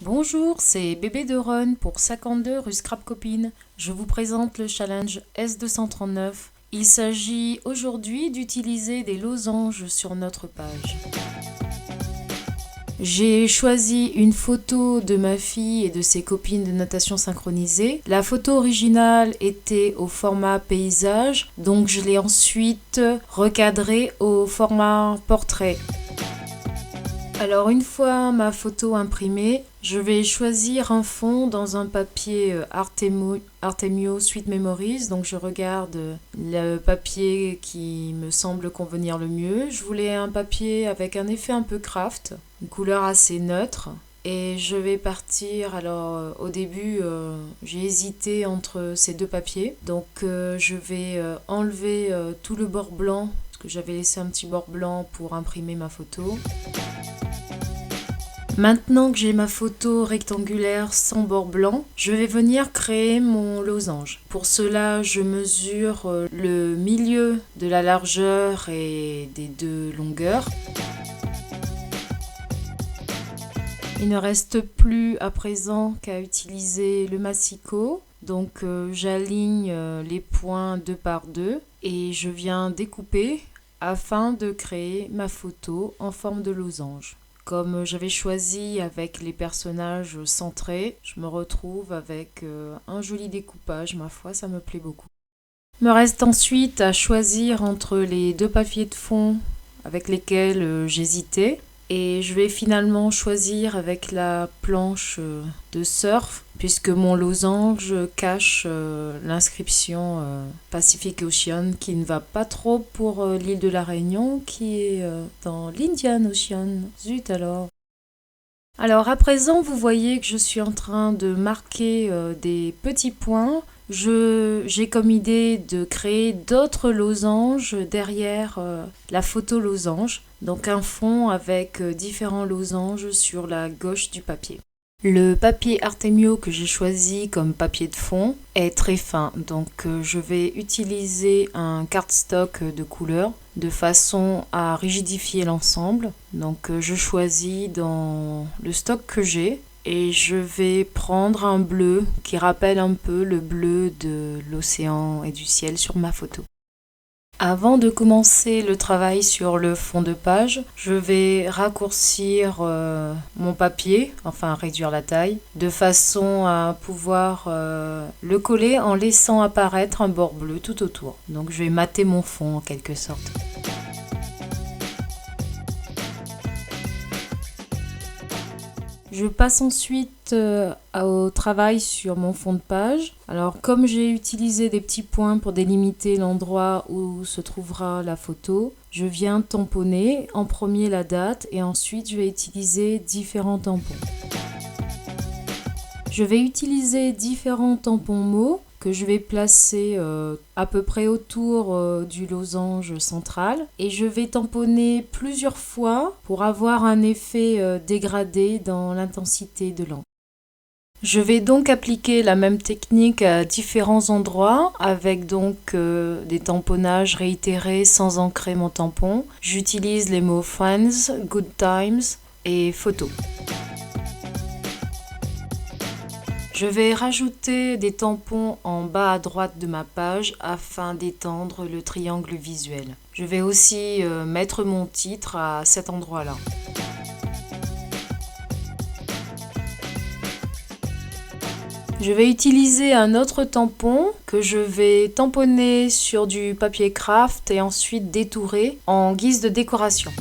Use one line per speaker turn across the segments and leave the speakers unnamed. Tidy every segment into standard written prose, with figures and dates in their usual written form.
Bonjour, c'est Bébé de Run pour 52 rue Scrap Copine. Je vous présente le challenge S239. Il s'agit aujourd'hui d'utiliser des losanges sur notre page. J'ai choisi une photo de ma fille et de ses copines de natation synchronisée. La photo originale était au format paysage, donc je l'ai ensuite recadrée au format portrait. Alors une fois ma photo imprimée, je vais choisir un fond dans un papier Artemio Sweet Memories. Donc je regarde le papier qui me semble convenir le mieux. Je voulais un papier avec un effet un peu craft, une couleur assez neutre. Et je vais partir, alors au début j'ai hésité entre ces deux papiers. Donc je vais enlever tout le bord blanc, parce que j'avais laissé un petit bord blanc pour imprimer ma photo. Maintenant que j'ai ma photo rectangulaire sans bord blanc, je vais venir créer mon losange. Pour cela, je mesure le milieu de la largeur et des deux longueurs. Il ne reste plus à présent qu'à utiliser le massicot. Donc j'aligne les points 2 par 2 et je viens découper afin de créer ma photo en forme de losange. Comme j'avais choisi avec les personnages centrés, je me retrouve avec un joli découpage, ma foi, ça me plaît beaucoup. Il me reste ensuite à choisir entre les deux papiers de fond avec lesquels j'hésitais. Et je vais finalement choisir avec la planche de surf, puisque mon losange cache l'inscription Pacific Ocean, qui ne va pas trop pour l'île de la Réunion, qui est dans l'Indian Ocean. Zut alors! Alors à présent, vous voyez que je suis en train de marquer des petits points. J'ai comme idée de créer d'autres losanges derrière la photo losange. Donc un fond avec différents losanges sur la gauche du papier. Le papier Artemio que j'ai choisi comme papier de fond est très fin, donc je vais utiliser un cardstock de couleur de façon à rigidifier l'ensemble. Donc je choisis dans le stock que j'ai et je vais prendre un bleu qui rappelle un peu le bleu de l'océan et du ciel sur ma photo. Avant de commencer le travail sur le fond de page, je vais raccourcir mon papier, enfin réduire la taille, de façon à pouvoir le coller en laissant apparaître un bord bleu tout autour. Donc je vais mater mon fond en quelque sorte. Je passe ensuite au travail sur mon fond de page. Alors comme j'ai utilisé des petits points pour délimiter l'endroit où se trouvera la photo, je viens tamponner en premier la date et ensuite je vais utiliser différents tampons. Je vais utiliser différents tampons mots que je vais placer à peu près autour du losange central et je vais tamponner plusieurs fois pour avoir un effet dégradé dans l'intensité de l'encre. Je vais donc appliquer la même technique à différents endroits avec donc des tamponnages réitérés sans ancrer mon tampon. J'utilise les mots friends, good times et photo. Je vais rajouter des tampons en bas à droite de ma page afin d'étendre le triangle visuel. Je vais aussi mettre mon titre à cet endroit-là. Je vais utiliser un autre tampon que je vais tamponner sur du papier craft et ensuite détourer en guise de décoration.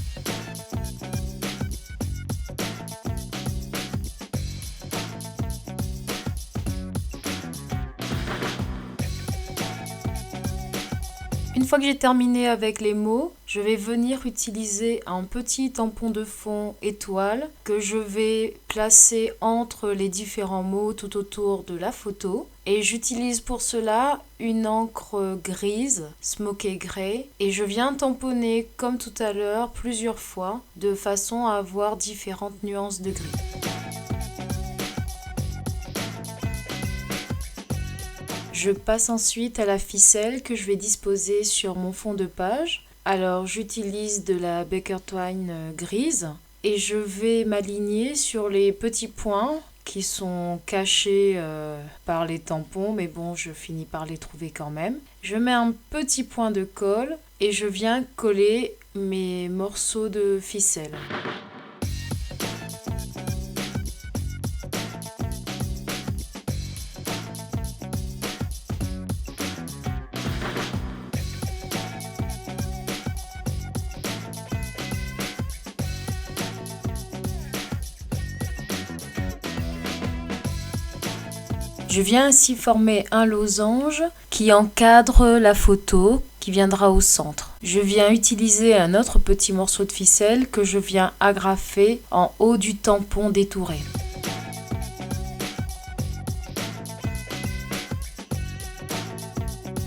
Une fois que j'ai terminé avec les mots, je vais venir utiliser un petit tampon de fond étoile que je vais placer entre les différents mots tout autour de la photo. Et j'utilise pour cela une encre grise, Smoky Grey, et je viens tamponner comme tout à l'heure plusieurs fois de façon à avoir différentes nuances de gris. Je passe ensuite à la ficelle que je vais disposer sur mon fond de page. Alors j'utilise de la Baker Twine grise et je vais m'aligner sur les petits points qui sont cachés par les tampons, mais bon, je finis par les trouver quand même. Je mets un petit point de colle et je viens coller mes morceaux de ficelle. Je viens ainsi former un losange qui encadre la photo qui viendra au centre. Je viens utiliser un autre petit morceau de ficelle que je viens agrafer en haut du tampon détouré.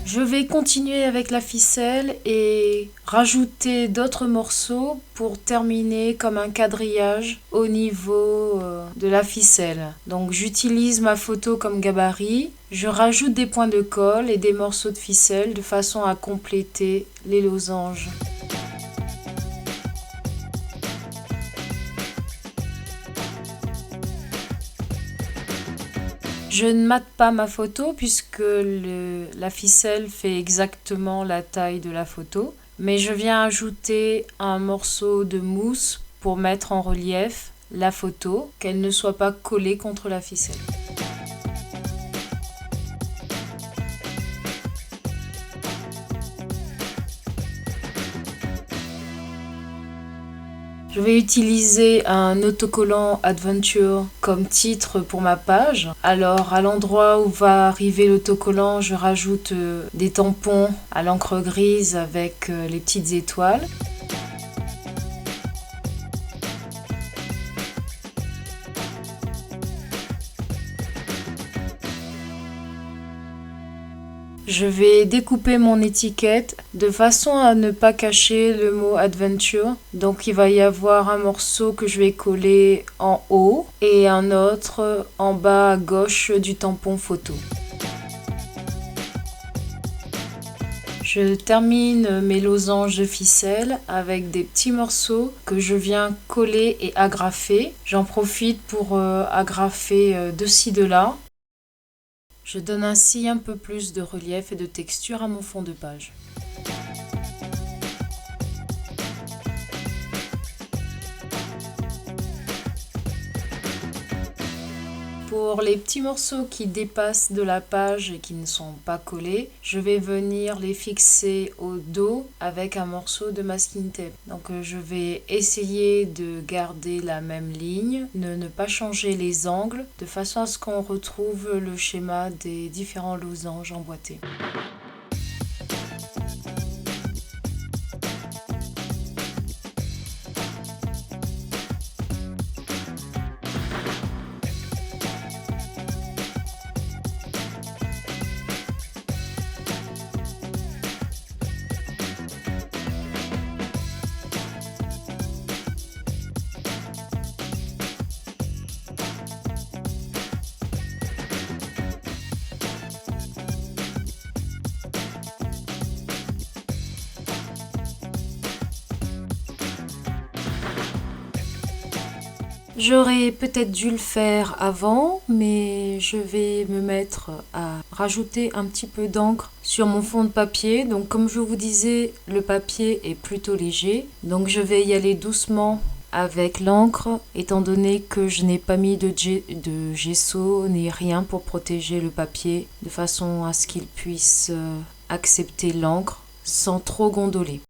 Je vais continuer avec la ficelle et rajouter d'autres morceaux pour terminer comme un quadrillage au niveau de la ficelle. Donc j'utilise ma photo comme gabarit, je rajoute des points de colle et des morceaux de ficelle de façon à compléter les losanges. Je ne mate pas ma photo puisque la ficelle fait exactement la taille de la photo, mais je viens ajouter un morceau de mousse pour mettre en relief la photo, qu'elle ne soit pas collée contre la ficelle. Je vais utiliser un autocollant Adventure comme titre pour ma page. Alors à l'endroit où va arriver l'autocollant, je rajoute des tampons à l'encre grise avec les petites étoiles. Je vais découper mon étiquette de façon à ne pas cacher le mot Adventure. Donc il va y avoir un morceau que je vais coller en haut et un autre en bas à gauche du tampon photo. Je termine mes losanges de ficelle avec des petits morceaux que je viens coller et agrafer. J'en profite pour agrafer de ci de là. Je donne ainsi un peu plus de relief et de texture à mon fond de page. Pour les petits morceaux qui dépassent de la page et qui ne sont pas collés, je vais venir les fixer au dos avec un morceau de masking tape. Donc je vais essayer de garder la même ligne, ne pas changer les angles, de façon à ce qu'on retrouve le schéma des différents losanges emboîtés. J'aurais peut-être dû le faire avant, mais je vais me mettre à rajouter un petit peu d'encre sur mon fond de papier. Donc comme je vous disais, le papier est plutôt léger. Donc je vais y aller doucement avec l'encre, étant donné que je n'ai pas mis de gesso ni rien pour protéger le papier, de façon à ce qu'il puisse accepter l'encre sans trop gondoler.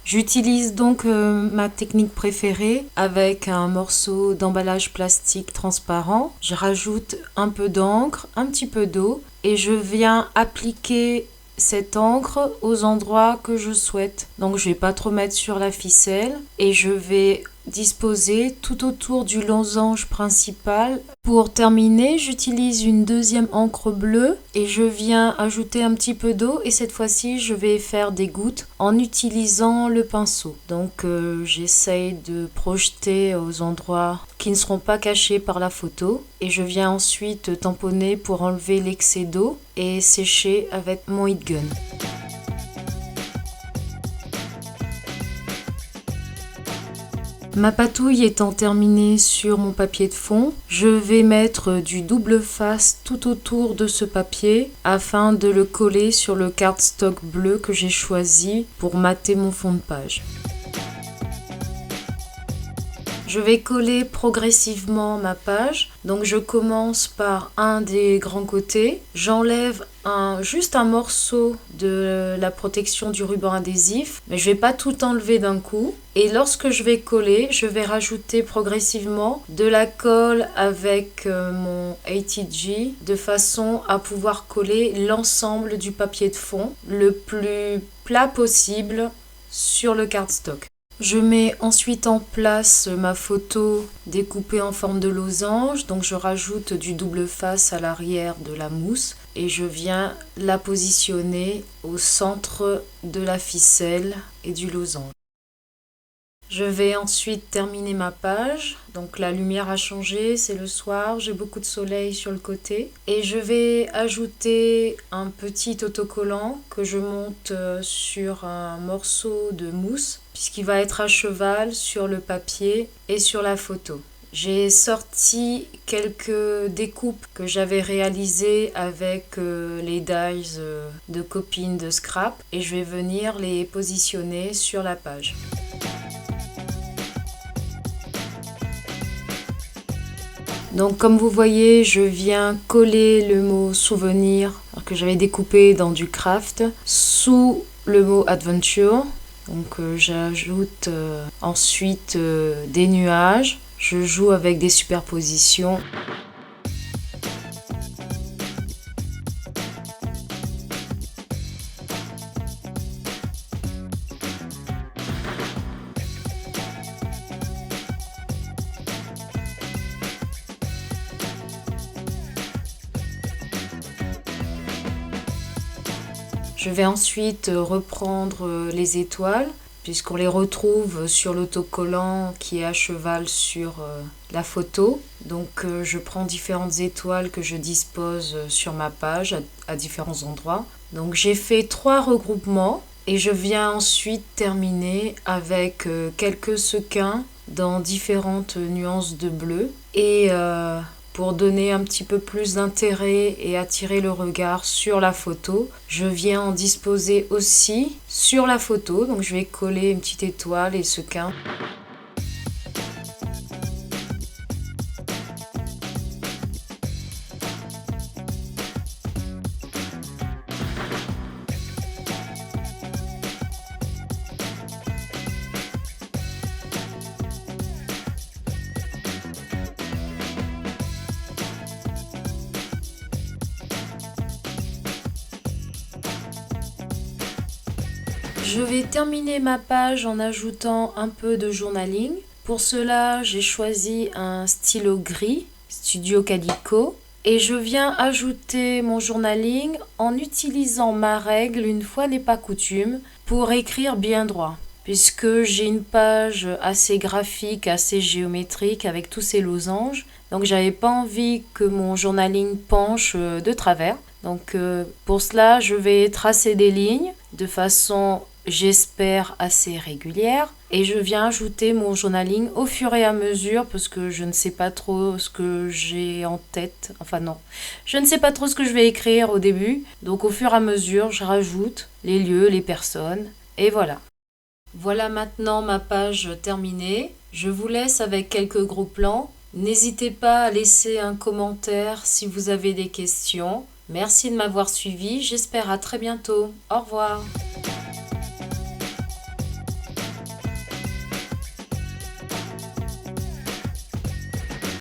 J'utilise donc ma technique préférée avec un morceau d'emballage plastique transparent. Je rajoute un peu d'encre, un petit peu d'eau et je viens appliquer cette encre aux endroits que je souhaite. Donc je vais pas trop mettre sur la ficelle et je vais disposer tout autour du losange principal. Pour terminer, j'utilise une deuxième encre bleue et je viens ajouter un petit peu d'eau et cette fois-ci je vais faire des gouttes en utilisant le pinceau. Donc j'essaye de projeter aux endroits qui ne seront pas cachés par la photo et je viens ensuite tamponner pour enlever l'excès d'eau et sécher avec mon heat gun. Ma patouille étant terminée sur mon papier de fond, je vais mettre du double face tout autour de ce papier afin de le coller sur le cardstock bleu que j'ai choisi pour mater mon fond de page. Je vais coller progressivement ma page, donc je commence par un des grands côtés, j'enlève juste un morceau de la protection du ruban adhésif, mais je ne vais pas tout enlever d'un coup. Et lorsque je vais coller, je vais rajouter progressivement de la colle avec mon ATG de façon à pouvoir coller l'ensemble du papier de fond le plus plat possible sur le cardstock. Je mets ensuite en place ma photo découpée en forme de losange, donc je rajoute du double face à l'arrière de la mousse et je viens la positionner au centre de la ficelle et du losange. Je vais ensuite terminer ma page, donc la lumière a changé, c'est le soir, j'ai beaucoup de soleil sur le côté et je vais ajouter un petit autocollant que je monte sur un morceau de mousse puisqu'il va être à cheval sur le papier et sur la photo. J'ai sorti quelques découpes que j'avais réalisées avec les dies de copines de scrap et je vais venir les positionner sur la page. Donc comme vous voyez, je viens coller le mot souvenir que j'avais découpé dans du craft sous le mot adventure. Donc j'ajoute ensuite des nuages. Je joue avec des superpositions. Je vais ensuite reprendre les étoiles, puisqu'on les retrouve sur l'autocollant qui est à cheval sur la photo. Donc je prends différentes étoiles que je dispose sur ma page à différents endroits. Donc j'ai fait 3 regroupements et je viens ensuite terminer avec quelques sequins dans différentes nuances de bleu. Et pour donner un petit peu plus d'intérêt et attirer le regard sur la photo, je viens en disposer aussi sur la photo. Donc je vais coller une petite étoile et sequin. Je vais terminer ma page en ajoutant un peu de journaling. Pour cela, j'ai choisi un stylo gris, Studio Calico, et je viens ajouter mon journaling en utilisant ma règle, une fois n'est pas coutume, pour écrire bien droit. Puisque j'ai une page assez graphique, assez géométrique avec tous ces losanges. Donc j'avais pas envie que mon journaling penche de travers. Donc pour cela, je vais tracer des lignes de façon, j'espère, assez régulière. Et je viens ajouter mon journaling au fur et à mesure parce que je ne sais pas trop ce que j'ai en tête. Enfin non, je ne sais pas trop ce que je vais écrire au début. Donc au fur et à mesure, je rajoute les lieux, les personnes. Et voilà. Voilà maintenant ma page terminée. Je vous laisse avec quelques gros plans. N'hésitez pas à laisser un commentaire si vous avez des questions. Merci de m'avoir suivi. J'espère à très bientôt. Au revoir.